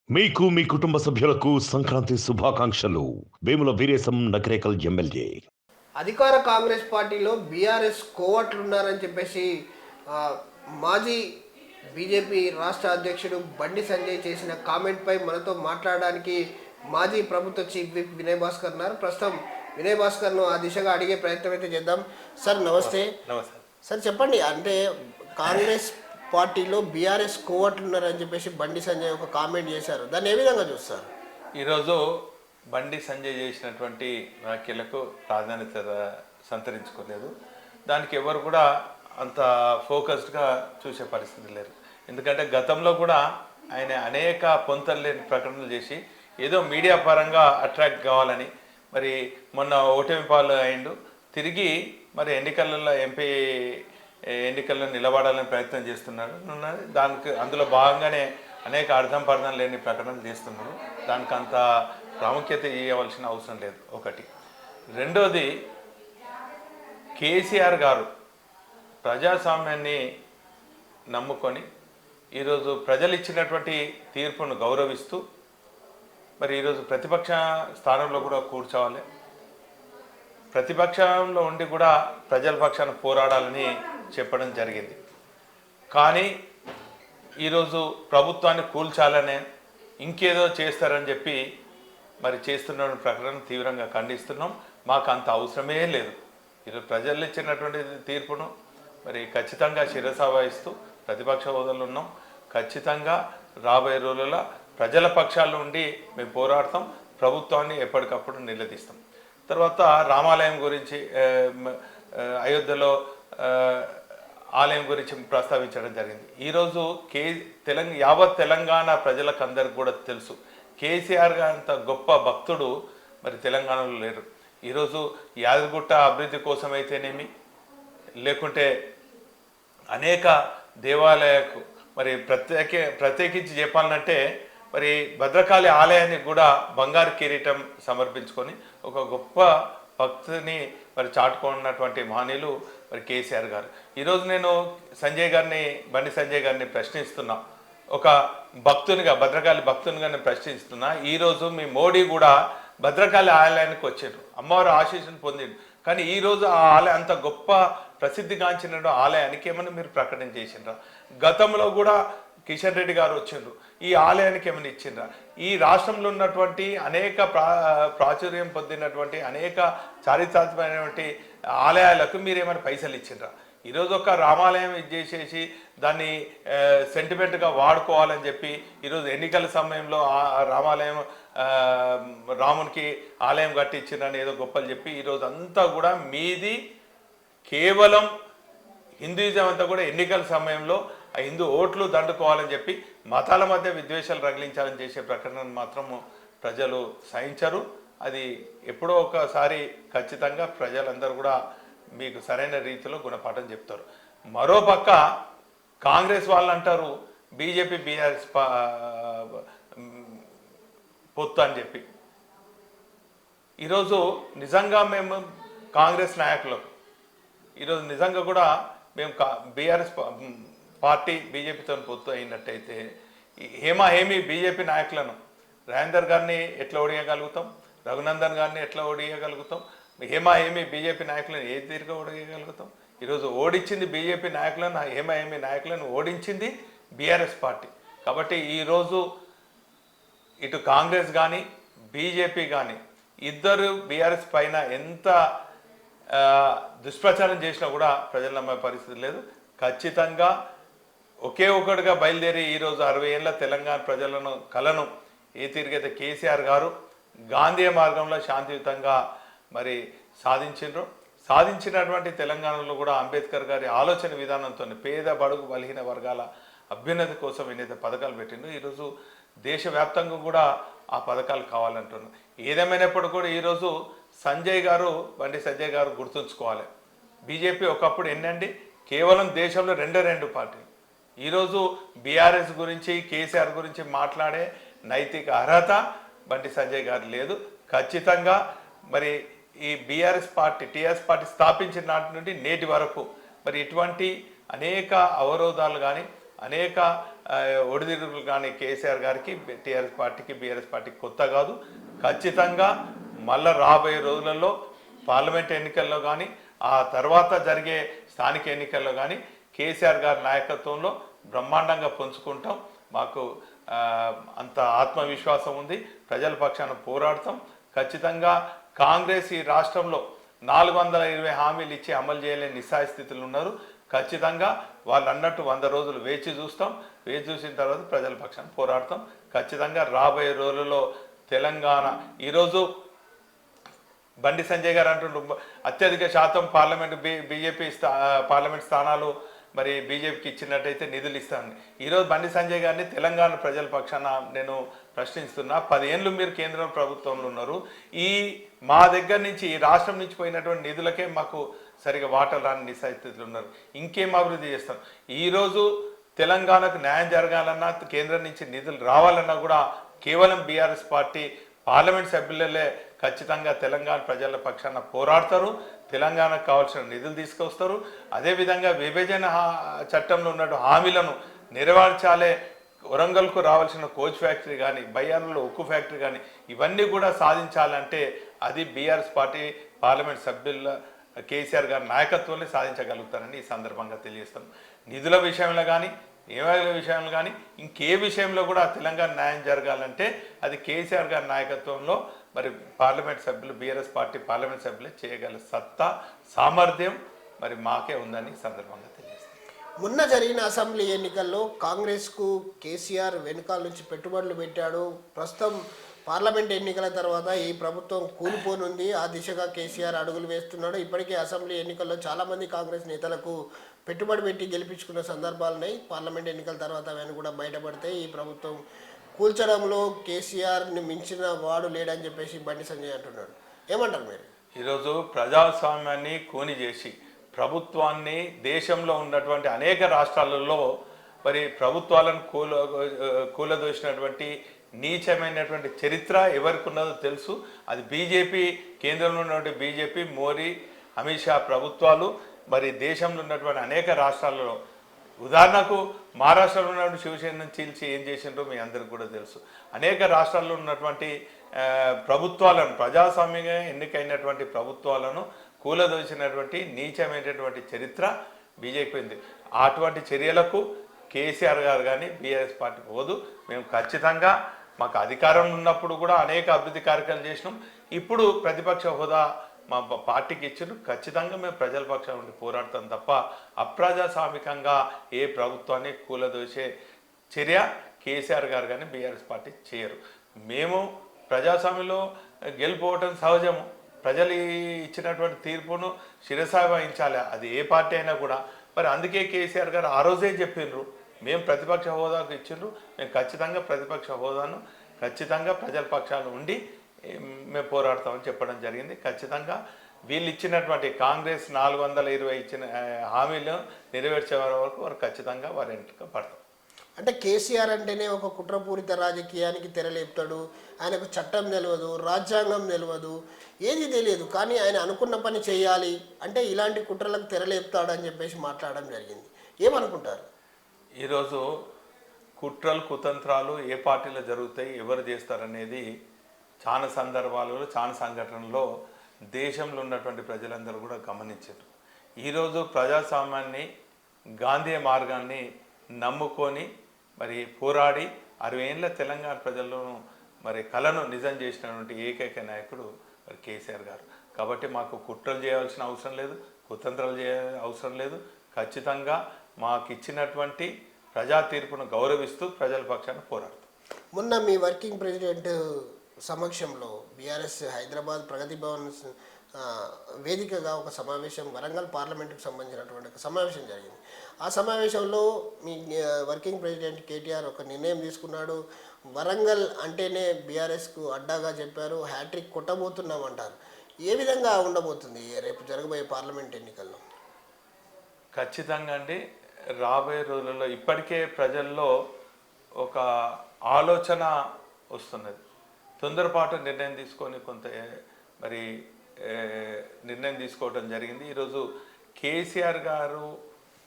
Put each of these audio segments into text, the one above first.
మీకు మీ కుటుంబ సభ్యులకు సంక్రాంతి శుభాకాంక్షలు. వేముల వీరేశం నకరేకల్ ఎమ్మెల్యే. అధికార కాంగ్రెస్ పార్టీలో బీఆర్ఎస్ కోవట్లున్నారని చెప్పేసి ఆ, మాజీ బీజేపీ రాష్ట్ర అధ్యక్షుడు బండి సంజయ్ చేసిన కామెంట్పై మనతో మాట్లాడడానికి మాజీ ప్రభుత్వ చీఫ్ విప్ వినయ్ భాస్కర్ ఉన్నారు. ప్రస్తుతం వినయ్ భాస్కర్ను ఆ దిశగా అడిగే ప్రయత్నం అయితే చేద్దాం. సార్ నమస్తే. నమస్తే సార్ చెప్పండి, అంటే కాంగ్రెస్ పార్టీలో బీఆర్ఎస్ కోవట్లున్నారని చెప్పేసి బండి సంజయ్ ఒక కామెంట్ చేశారు, దాన్ని ఏ విధంగా చూస్తారు? ఈరోజు బండి సంజయ్ చేసినటువంటి వ్యాఖ్యలకు ప్రాధాన్యత సంతరించుకోలేదు. దానికి ఎవరు కూడా అంత ఫోకస్డ్గా చూసే పరిస్థితి లేరు. ఎందుకంటే గతంలో కూడా ఆయన అనేక పొంతలు లేని ప్రకటనలు చేసి ఏదో మీడియా పరంగా అట్రాక్ట్ కావాలని మరి మొన్న ఓటమి పాలు అయిండు. తిరిగి మరి ఎంపీ ఎన్నికల్లో నిలబడాలని ప్రయత్నం చేస్తున్నారు. దానికి అందులో భాగంగానే అనేక అర్థం లేని ప్రకటనలు చేస్తున్నారు. దానికి అంత ప్రాముఖ్యత ఇవ్వవలసిన అవసరం లేదు. ఒకటి. రెండోది, కేసీఆర్ గారు ప్రజాస్వామ్యాన్ని నమ్ముకొని ఈరోజు ప్రజలు ఇచ్చినటువంటి తీర్పును గౌరవిస్తూ మరి ఈరోజు ప్రతిపక్ష స్థానంలో కూడా కూర్చోవాలి, ప్రతిపక్షంలో ఉండి కూడా ప్రజల పక్షాన పోరాడాలని చెప్పడం జరిగింది. కానీ ఈరోజు ప్రభుత్వాన్ని కూల్చాలనే ఇంకేదో చేస్తారని చెప్పి మరి చేస్తున్న ప్రకటన తీవ్రంగా ఖండిస్తున్నాం. మాకు అంత అవసరమే లేదు. ఈరోజు ప్రజలు ఇచ్చినటువంటి తీర్పును మరి ఖచ్చితంగా శిరస వహిస్తూ ప్రతిపక్ష హోదాలో ఉన్నాం. ఖచ్చితంగా రాబోయే రోజుల్లో ప్రజల పక్షాల్లో ఉండి మేము పోరాడతాం, ప్రభుత్వాన్ని ఎప్పటికప్పుడు నిలదీస్తాం. తర్వాత రామాలయం గురించి, అయోధ్యలో ఆలయం గురించి ప్రస్తావించడం జరిగింది. ఈరోజు యావత్ తెలంగాణ ప్రజలకు అందరికి కూడా తెలుసు, కేసీఆర్ గారు అంత గొప్ప భక్తుడు మరి తెలంగాణలో లేరు. ఈరోజు యాదగిరిగుట్ట అభివృద్ధి కోసం అయితేనేమి, లేకుంటే అనేక దేవాలయాలకు మరి ప్రత్యేకించి చెప్పాలంటే మరి భద్రకాళి ఆలయానికి కూడా బంగారు కిరీటం సమర్పించుకొని ఒక గొప్ప భక్తిని మరి చాటుకున్నటువంటి మహనీయులు మరి కేసీఆర్ గారు. ఈరోజు నేను బండి సంజయ్ గారిని ప్రశ్నిస్తున్నా, ఒక భక్తునిగా, భద్రకాళి భక్తునిగా నేను ప్రశ్నిస్తున్నా. ఈరోజు మీ మోడీ కూడా భద్రకాళి ఆలయానికి వచ్చారు, అమ్మవారు ఆశీస్సును పొందిండు. కానీ ఈరోజు ఆ ఆలయం అంత గొప్ప ప్రసిద్ధిగాంచిన ఆలయానికి ఏమైనా మీరు ప్రకటన చేసిండ్రా? గతంలో కూడా కిషన్ రెడ్డి గారు వచ్చిండ్రు, ఈ ఆలయానికి ఏమైనా ఇచ్చిండ్రా? ఈ రాష్ట్రంలో ఉన్నటువంటి అనేక ప్రాచుర్యం పొందినటువంటి అనేక చారిత్రాత్మకమైనటువంటి ఆలయాలకు మీరు ఏమైనా పైసలు ఇచ్చిండ్రా? ఈరోజు ఒక రామాలయం చేసేసి దాన్ని సెంటిమెంట్గా వాడుకోవాలని చెప్పి ఈరోజు ఎన్నికల సమయంలో ఆ రామాలయం రామునికి ఆలయం కట్టించిండ్రని ఏదో గొప్పలు చెప్పి ఈరోజు అంతా కూడా మీది కేవలం హిందూయిజం అంతా కూడా ఎన్నికల సమయంలో ఆ హిందూ ఓట్లు దండుకోవాలని చెప్పి మతాల మధ్య విద్వేషాలు రగిలించాలని చేసే ప్రకటనను మాత్రము ప్రజలు సహించరు. అది ఎప్పుడో ఒకసారి ఖచ్చితంగా ప్రజలందరూ కూడా మీకు సరైన రీతిలో గుణపాఠం చెప్తారు. మరోపక్క కాంగ్రెస్ వాళ్ళు అంటారు బీజేపీ బీఆర్ఎస్ పొత్తు అని చెప్పి. ఈరోజు నిజంగా మేము కాంగ్రెస్ నాయకులకు ఈరోజు నిజంగా కూడా మేము బీఆర్ఎస్ పార్టీ బీజేపీతో పొత్తు అయినట్టయితే హేమీ బీజేపీ నాయకులను రాజేందర్ గారిని ఎట్లా ఓడియగలుగుతాం, రఘునందన్ గారిని ఎట్లా ఓడియగలుగుతాం, హేమీ బీజేపీ నాయకులను ఏ తీరుగా ఓడియగలుగుతాం? ఈరోజు ఓడించింది బీజేపీ నాయకులను, హేమీ నాయకులను ఓడించింది బీఆర్ఎస్ పార్టీ. కాబట్టి ఈరోజు ఇటు కాంగ్రెస్ కానీ బీజేపీ కానీ ఇద్దరు బీఆర్ఎస్ పైన ఎంత దుష్ప్రచారం చేసినా కూడా ప్రజలు నమ్మే పరిస్థితి లేదు. ఖచ్చితంగా ఒకే ఒకటిగా బయలుదేరి ఈరోజు 60 ఏళ్ళ తెలంగాణ ప్రజలను కలను ఏ తీరుగైతే కేసీఆర్ గారు గాంధీ మార్గంలో శాంతియుతంగా మరి సాధించినటువంటి తెలంగాణలో కూడా అంబేద్కర్ గారి ఆలోచన విధానంతో పేద బడుగు బలహీన వర్గాల అభ్యున్నతి కోసం ఏదైతే పథకాలు పెట్టిండో ఈరోజు దేశవ్యాప్తంగా కూడా ఆ పథకాలు కావాలంటున్నారు. ఏదేమైనప్పుడు కూడా ఈరోజు బండి సంజయ్ గారు గుర్తుంచుకోవాలి, బీజేపీ ఒకప్పుడు ఎన్నండి కేవలం దేశంలో రెండు పార్టీలు. ఈరోజు బీఆర్ఎస్ గురించి కేసీఆర్ గురించి మాట్లాడే నైతిక అర్హత బండి సంజయ్ గారు లేదు. ఖచ్చితంగా మరి ఈ టీఆర్ఎస్ పార్టీ స్థాపించిన నాటి నుండి నేటి వరకు మరి ఇటువంటి అనేక అవరోధాలు కానీ అనేక ఒడిదుడుకులు కానీ కేసీఆర్ గారికి టీఆర్ఎస్ పార్టీకి బీఆర్ఎస్ పార్టీకి కొత్త కాదు. ఖచ్చితంగా మళ్ళా రాబోయే రోజులలో పార్లమెంట్ ఎన్నికల్లో కానీ ఆ తర్వాత జరిగే స్థానిక ఎన్నికల్లో కానీ కేసీఆర్ గారి నాయకత్వంలో బ్రహ్మాండంగా పంచుకుంటాం. మాకు అంత ఆత్మవిశ్వాసం ఉంది. ప్రజల పక్షాన పోరాడతాం. ఖచ్చితంగా కాంగ్రెస్ ఈ రాష్ట్రంలో 420 హామీలు ఇచ్చి అమలు చేయలేని నిస్సాయ స్థితిలో ఉన్నారు. ఖచ్చితంగా వాళ్ళు అన్నట్టు 100 రోజులు వేచి చూస్తాం. వేచి చూసిన తర్వాత ప్రజల పక్షాన పోరాడతాం. ఖచ్చితంగా రాబోయే రోజుల్లో తెలంగాణ ఈరోజు బండి సంజయ్ గారు అంటుండ్రు అత్యధిక శాతం బీజేపీ పార్లమెంట్ స్థానాలు మరి బీజేపీకి ఇచ్చినట్టయితే నిధులు ఇస్తాను. ఈరోజు బండి సంజయ్ గారిని తెలంగాణ ప్రజల పక్షాన నేను ప్రశ్నిస్తున్నా. 10 ఏళ్ళు మీరు కేంద్ర ప్రభుత్వంలో ఉన్నారు. మా దగ్గర నుంచి ఈ రాష్ట్రం నుంచి పోయినటువంటి నిధులకే మాకు సరిగా వాటర్ రాని నిస్సాయితీలు ఉన్నారు. ఇంకేం అభివృద్ధి చేస్తాం? ఈరోజు తెలంగాణకు న్యాయం జరగాలన్నా కేంద్రం నుంచి నిధులు రావాలన్నా కూడా కేవలం బీఆర్ఎస్ పార్టీ పార్లమెంట్ సభ్యులే ఖచ్చితంగా తెలంగాణ ప్రజల పక్షాన పోరాడతారు. తెలంగాణకు కావాల్సిన నిధులు తీసుకొస్తారు. అదేవిధంగా విభజన చట్టంలో ఉన్న హామీలను నెరవేర్చాలే. వరంగల్కు రావాల్సిన కోచ్ ఫ్యాక్టరీ కానీ బయ్యారంలో ఉక్కు ఫ్యాక్టరీ కానీ ఇవన్నీ కూడా సాధించాలంటే అది బీఆర్ఎస్ పార్టీ పార్లమెంట్ సభ్యుల కేసీఆర్ గారి నాయకత్వంలో సాధించగలుగుతారని ఈ సందర్భంగా తెలియజేస్తాను. నిధుల విషయంలో కానీ ఏమైనా విషయంలో కానీ ఇంకే విషయంలో కూడా తెలంగాణ న్యాయం జరగాలంటే అది కేసీఆర్ గారి నాయకత్వంలో మరి పార్లమెంట్ సభ్యులు బీఆర్ఎస్ పార్టీ పార్లమెంట్ సభ్యులే చేయగల సత్తా సామర్థ్యం మరి మాకే ఉందని ఈ సందర్భంగా తెలియజేస్తాను. మొన్న జరిగిన అసెంబ్లీ ఎన్నికల్లో కాంగ్రెస్కు కేసీఆర్ వెనుకాల నుంచి పెట్టుబడులు పెట్టాడు. ప్రస్తుతం పార్లమెంట్ ఎన్నికల తర్వాత ఈ ప్రభుత్వం కూలిపోనుంది. ఆ దిశగా కేసీఆర్ అడుగులు వేస్తున్నాడు. ఇప్పటికే అసెంబ్లీ ఎన్నికల్లో చాలామంది కాంగ్రెస్ నేతలకు పెట్టుబడి పెట్టి గెలిపించుకున్న సందర్భాలున్నాయి. పార్లమెంట్ ఎన్నికల తర్వాత అవన్నీ కూడా బయటపడతాయి. ఈ ప్రభుత్వం కూల్చడంలో కేసీఆర్ని మించిన వాడు లేడని చెప్పేసి బండి సంజయ్ అంటున్నాడు. ఏమంటారు మీరు? ఈరోజు ప్రజాస్వామ్యాన్ని కూని చేసి ప్రభుత్వాన్ని దేశంలో ఉన్నటువంటి అనేక రాష్ట్రాలలో మరి ప్రభుత్వాలను కూలదోసినటువంటి నీచమైనటువంటి చరిత్ర ఎవరికి ఉన్నదో తెలుసు. అది బీజేపీ కేంద్రంలో ఉన్నటువంటి బీజేపీ మోడీ అమిత్ షా ప్రభుత్వాలు మరి దేశంలో ఉన్నటువంటి అనేక రాష్ట్రాలలో ఉదాహరణకు మహారాష్ట్రలో ఉన్నటువంటి శివసేనను చీల్చి ఏం చేసిండ్రో మీ అందరికి కూడా తెలుసు. అనేక రాష్ట్రాల్లో ఉన్నటువంటి ప్రభుత్వాలను ప్రజాస్వామ్యంగా ఎన్నికైనటువంటి ప్రభుత్వాలను కూలదోసినటువంటి నీచమైనటువంటి చరిత్ర బీజేపీ ఉంది. అటువంటి చర్యలకు కేసీఆర్ గారు కానీ బీఆర్ఎస్ పార్టీ పోదు. మేము ఖచ్చితంగా మాకు అధికారం ఉన్నప్పుడు కూడా అనేక అభివృద్ధి కార్యక్రమాలు చేసినాం. ఇప్పుడు ప్రతిపక్ష హోదా మా పార్టీకి ఇచ్చారు. ఖచ్చితంగా మేము ప్రజల పక్షాన ఉండి పోరాడతాం తప్ప అప్రజాస్వామికంగా ఏ ప్రభుత్వాన్ని కూలదోసే చర్య కేసీఆర్ గారు కానీ బీఆర్ఎస్ పార్టీ చేయరు. మేము ప్రజాస్వామ్యంలో గెలిపోవటం సహజము. ప్రజలు ఇచ్చినటువంటి తీర్పును శిరసా వహించాలి, అది ఏ పార్టీ అయినా కూడా. మరి అందుకే కేసీఆర్ గారు ఆ రోజే చెప్పిండ్రు మేము ప్రతిపక్ష హోదాకు ఇచ్చిండ్రు, మేము ఖచ్చితంగా ప్రతిపక్ష హోదాను ఖచ్చితంగా ప్రజల పక్షాలు ఉండి మేము పోరాడతామని చెప్పడం జరిగింది. ఖచ్చితంగా వీళ్ళు ఇచ్చినటువంటి కాంగ్రెస్ 420 ఇచ్చిన హామీలను నెరవేర్చే వరకు వారు ఖచ్చితంగా వారి వెంట పడతాం. అంటే కేసీఆర్ అంటేనే ఒక కుట్రపూరిత రాజకీయానికి తెరలేపుతాడు. ఆయనకు చట్టం తెలియదు, రాజ్యాంగం తెలియదు, ఏది తెలియదు. కానీ ఆయన అనుకున్న పని చేయాలి అంటే ఇలాంటి కుట్రలకు తెరలేపుతాడు అని చెప్పేసి మాట్లాడడం జరిగింది. ఏమనుకుంటారు? ఈరోజు కుట్రలు కుతంత్రాలు ఏ పార్టీలో జరుగుతాయి, ఎవరు చేస్తారనేది చాలా సందర్భాలలో చాలా సంఘటనలో దేశంలో ఉన్నటువంటి ప్రజలందరూ కూడా గమనించారు. ఈరోజు ప్రజాస్వామ్యాన్ని గాంధీ మార్గాన్ని నమ్ముకొని మరి పోరాడి 60 ఏళ్ళ తెలంగాణ ప్రజలను మరి కళను నిజం చేసినటువంటి ఏకైక నాయకుడు మరి కేసీఆర్ గారు. కాబట్టి మాకు కుట్రలు చేయాల్సిన అవసరం లేదు, కుతంత్రాలు చేయాల్సిన అవసరం లేదు. ఖచ్చితంగా మాకు ఇచ్చినటువంటి ప్రజా తీర్పును గౌరవిస్తూ ప్రజల పక్షాన పోరాడుతాం. మొన్న మీ వర్కింగ్ ప్రెసిడెంట్ సమక్షంలో బీఆర్ఎస్ హైదరాబాద్ ప్రగతి భవన్ వేదికగా ఒక సమావేశం, వరంగల్ పార్లమెంటుకు సంబంధించినటువంటి ఒక సమావేశం జరిగింది. ఆ సమావేశంలో మీ వర్కింగ్ ప్రెసిడెంట్ కేటీఆర్ ఒక నిర్ణయం తీసుకున్నాడు. వరంగల్ అంటేనే బీఆర్ఎస్కు అడ్డాగా చెప్పారు, హ్యాట్రిక్ కొట్టబోతున్నామంటారు. ఏ విధంగా ఉండబోతుంది రేపు జరగబోయే పార్లమెంట్ ఎన్నికల్లో? ఖచ్చితంగా అండి, రాబోయే రోజులలో ఇప్పటికే ప్రజల్లో ఒక ఆలోచన వస్తున్నది. తొందరపాటు నిర్ణయం తీసుకొని కొంత మరి నిర్ణయం తీసుకోవడం జరిగింది. ఈరోజు కేసీఆర్ గారు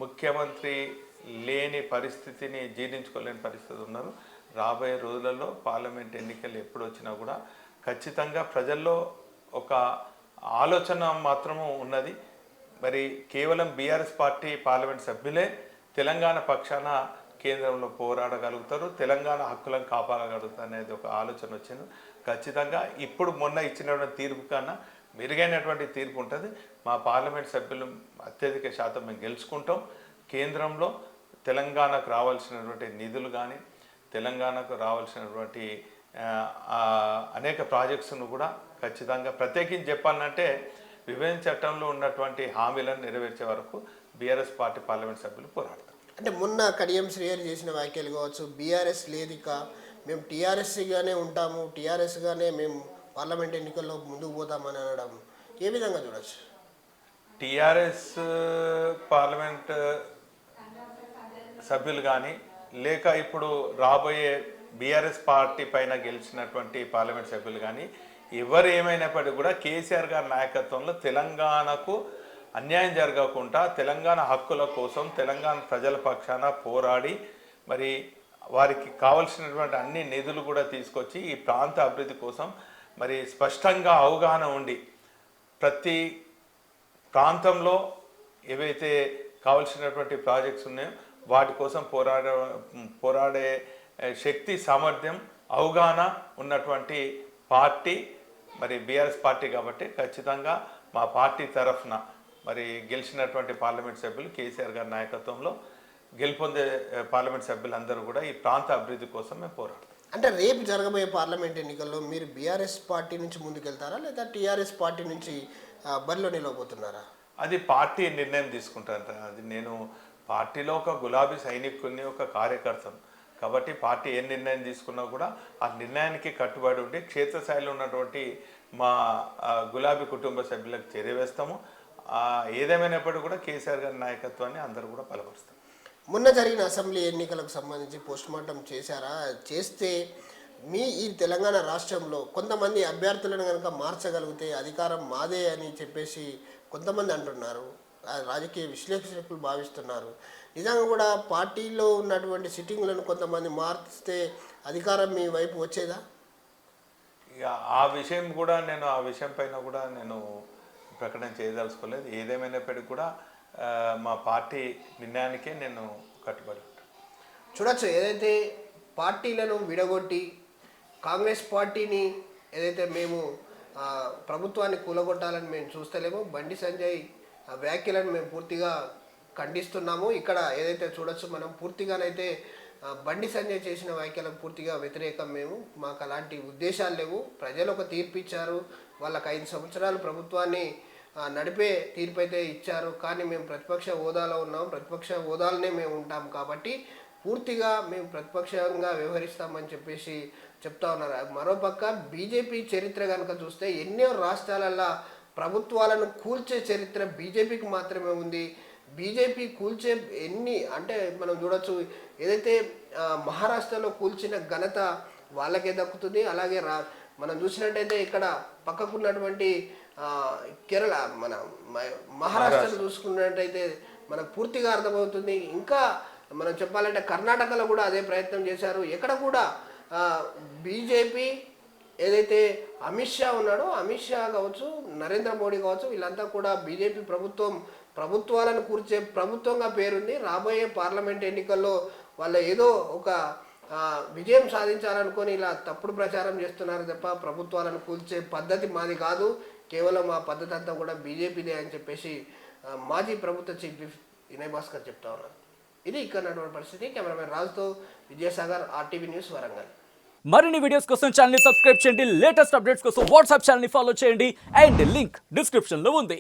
ముఖ్యమంత్రి లేని పరిస్థితిని జీర్ణించుకోలేని పరిస్థితి ఉన్నారు. రాబోయే రోజులలో పార్లమెంట్ ఎన్నికలు ఎప్పుడు వచ్చినా కూడా ఖచ్చితంగా ప్రజల్లో ఒక ఆలోచన మాత్రము ఉన్నది. మరి కేవలం బీఆర్ఎస్ పార్టీ పార్లమెంట్ సభ్యులే తెలంగాణ పక్షాన కేంద్రంలో పోరాడగలుగుతారు, తెలంగాణ హక్కులను కాపాడగలుగుతారు అనేది ఒక ఆలోచన వచ్చింది. ఖచ్చితంగా ఇప్పుడు మొన్న ఇచ్చినటువంటి తీర్పు కన్నా మెరుగైనటువంటి తీర్పు ఉంటుంది. మా పార్లమెంట్ సభ్యులు అత్యధిక శాతం మేము గెలుచుకుంటాం. కేంద్రంలో తెలంగాణకు రావాల్సినటువంటి నిధులు కానీ తెలంగాణకు రావాల్సినటువంటి అనేక ప్రాజెక్ట్స్ను కూడా ఖచ్చితంగా ప్రత్యేకించి చెప్పాలంటే విభజన చట్టంలో ఉన్నటువంటి హామీలను నెరవేర్చే వరకు బీఆర్ఎస్ పార్టీ పార్లమెంట్ సభ్యులు పోరాడతారు. అంటే మొన్న కడియం శ్రీహరి చేసిన వ్యాఖ్యలు కావచ్చు, బీఆర్ఎస్ లేదిక మేము టీఆర్ఎస్గానే ఉంటాము, టీఆర్ఎస్గానే మేము పార్లమెంట్ ఎన్నికల్లో ముందుకు పోతామని అనడం ఏ విధంగా చూడొచ్చు? టీఆర్ఎస్ పార్లమెంట్ సభ్యులు కానీ లేక ఇప్పుడు రాబోయే బీఆర్ఎస్ పార్టీ పైన గెలిచినటువంటి పార్లమెంట్ సభ్యులు కానీ ఎవరు ఏమైనప్పటికీ కూడా కేసీఆర్ గారి నాయకత్వంలో తెలంగాణకు అన్యాయం జరగకుండా తెలంగాణ హక్కుల కోసం తెలంగాణ ప్రజల పక్షాన పోరాడి మరి వారికి కావలసినటువంటి అన్ని నిధులు కూడా తీసుకొచ్చి ఈ ప్రాంత అభివృద్ధి కోసం మరి స్పష్టంగా అవగాహన ఉండి ప్రతి ప్రాంతంలో ఏవైతే కావలసినటువంటి ప్రాజెక్ట్స్ ఉన్నాయో వాటి కోసం పోరాడే శక్తి సామర్థ్యం అవగాహన ఉన్నటువంటి పార్టీ మరి బీఆర్ఎస్ పార్టీ కాబట్టి ఖచ్చితంగా మా పార్టీ తరఫున మరి గెలిచినటువంటి పార్లమెంట్ సభ్యులు కేసీఆర్ గారి నాయకత్వంలో గెలుపొందే పార్లమెంట్ సభ్యులందరూ కూడా ఈ ప్రాంత అభివృద్ధి కోసం మేము పోరాడతాం. అంటే రేపు జరగబోయే పార్లమెంట్ ఎన్నికల్లో మీరు బీఆర్ఎస్ పార్టీ నుంచి ముందుకెళ్తారా లేదా టీఆర్ఎస్ పార్టీ నుంచి బరిలో నిలవబోతున్నారా? అది పార్టీ నిర్ణయం తీసుకుంటారు. అది నేను పార్టీలో ఒక గులాబీ సైనికుల్ని ఒక కార్యకర్తను కాబట్టి పార్టీ ఏ నిర్ణయం తీసుకున్నా కూడా ఆ నిర్ణయానికి కట్టుబడి ఉండి క్షేత్రస్థాయిలో ఉన్నటువంటి మా గులాబీ కుటుంబ సభ్యులకు చేరవేస్తాము. ఏదేమైనప్పటికీ కూడా కేసీఆర్ గారి నాయకత్వాన్ని అందరూ కూడా బలపరుస్తాం. మొన్న జరిగిన అసెంబ్లీ ఎన్నికలకు సంబంధించి పోస్ట్మార్టం చేశారా? చేస్తే ఈ తెలంగాణ రాష్ట్రంలో కొంతమంది అభ్యర్థులను కనుక మార్చగలిగితే అధికారం మాదే అని చెప్పేసి కొంతమంది అంటున్నారు, రాజకీయ విశ్లేషకులు భావిస్తున్నారు. నిజంగా కూడా పార్టీలో ఉన్నటువంటి సిట్టింగులను కొంతమంది మార్చితే అధికారం మీ వైపు వచ్చేదా? ఇక ఆ విషయం కూడా నేను ఆ విషయం పైన కూడా నేను ప్రకటన చేయదలుచుకోలేదు. ఏదేమైనప్పటికీ కూడా మా పార్టీ నిర్ణయానికే నేను కట్టుబడి ఉంటాను. చూడొచ్చు, ఏదైతే పార్టీలను విడగొట్టి కాంగ్రెస్ పార్టీని ఏదైతే మేము ప్రభుత్వాన్ని కూలగొట్టాలని మేము చూస్తలేమో బండి సంజయ్ వ్యాఖ్యలను మేము పూర్తిగా ఖండిస్తున్నాము. ఇక్కడ ఏదైతే చూడొచ్చు మనం పూర్తిగానైతే బండి సంజయ్ చేసిన వ్యాఖ్యలకు పూర్తిగా వ్యతిరేకం. మాకు అలాంటి ఉద్దేశాలు లేవు. ప్రజలు ఒక తీర్పు ఇచ్చారు, వాళ్ళకి 5 సంవత్సరాలు ప్రభుత్వాన్ని నడిపే తీర్పు అయితే ఇచ్చారు. కానీ మేము ప్రతిపక్ష హోదాలో ఉన్నాం, ప్రతిపక్ష హోదాలోనే మేము ఉంటాం కాబట్టి పూర్తిగా మేము ప్రతిపక్షంగా వ్యవహరిస్తామని చెప్పేసి చెప్తా ఉన్నారు. మరోపక్క బీజేపీ చరిత్ర కనుక చూస్తే ఎన్నో రాష్ట్రాలలో ప్రభుత్వాలను కూల్చే చరిత్ర బీజేపీకి మాత్రమే ఉంది. బీజేపీ కూల్చే అంటే మనం చూడొచ్చు, ఏదైతే మహారాష్ట్రలో కూల్చిన ఘనత వాళ్ళకే దక్కుతుంది. అలాగే మనం చూసినట్టయితే ఇక్కడ పక్కకున్నటువంటి కేరళ మన మహారాష్ట్రను చూసుకున్నట్టయితే మనకు పూర్తిగా అర్థమవుతుంది. ఇంకా మనం చెప్పాలంటే కర్ణాటకలో కూడా అదే ప్రయత్నం చేశారు. ఎక్కడ కూడా బీజేపీ ఏదైతే అమిత్ షా ఉన్నాడో, అమిత్ షా కావచ్చు, నరేంద్ర మోడీ కావచ్చు, వీళ్ళంతా కూడా బీజేపీ ప్రభుత్వాలను కూర్చే ప్రభుత్వంగా పేరుంది. రాబోయే పార్లమెంట్ ఎన్నికల్లో వాళ్ళు ఏదో ఒక విజయం సాధించాలనుకొని ఇలా తప్పుడు ప్రచారం చేస్తున్నారు తప్ప ప్రభుత్వాలను కూల్చే పద్ధతి మాది కాదు, కేవలం ఆ పద్ధతి అంతా కూడా బీజేపీదే అని చెప్పేసి మాజీ ప్రభుత్వ చీఫ్ విప్ వినయ్ భాస్కర్ చెప్తా ఉన్నారు. ఇది ఇక్కడ ఉన్నటువంటి పరిస్థితి. కెమెరామెన్ రాజుతో విజయసాగర్, RTV న్యూస్, వరంగల్. మరిన్ని వీడియోస్ కోసం ఛానల్ ని సబ్స్క్రైబ్ చేయండి, లేటెస్ట్ అప్డేట్స్ కోసం వాట్సాప్ ఛానల్ ని ఫాలో చేయండి అండ్ లింక్ డిస్క్రిప్షన్ లో ఉంది.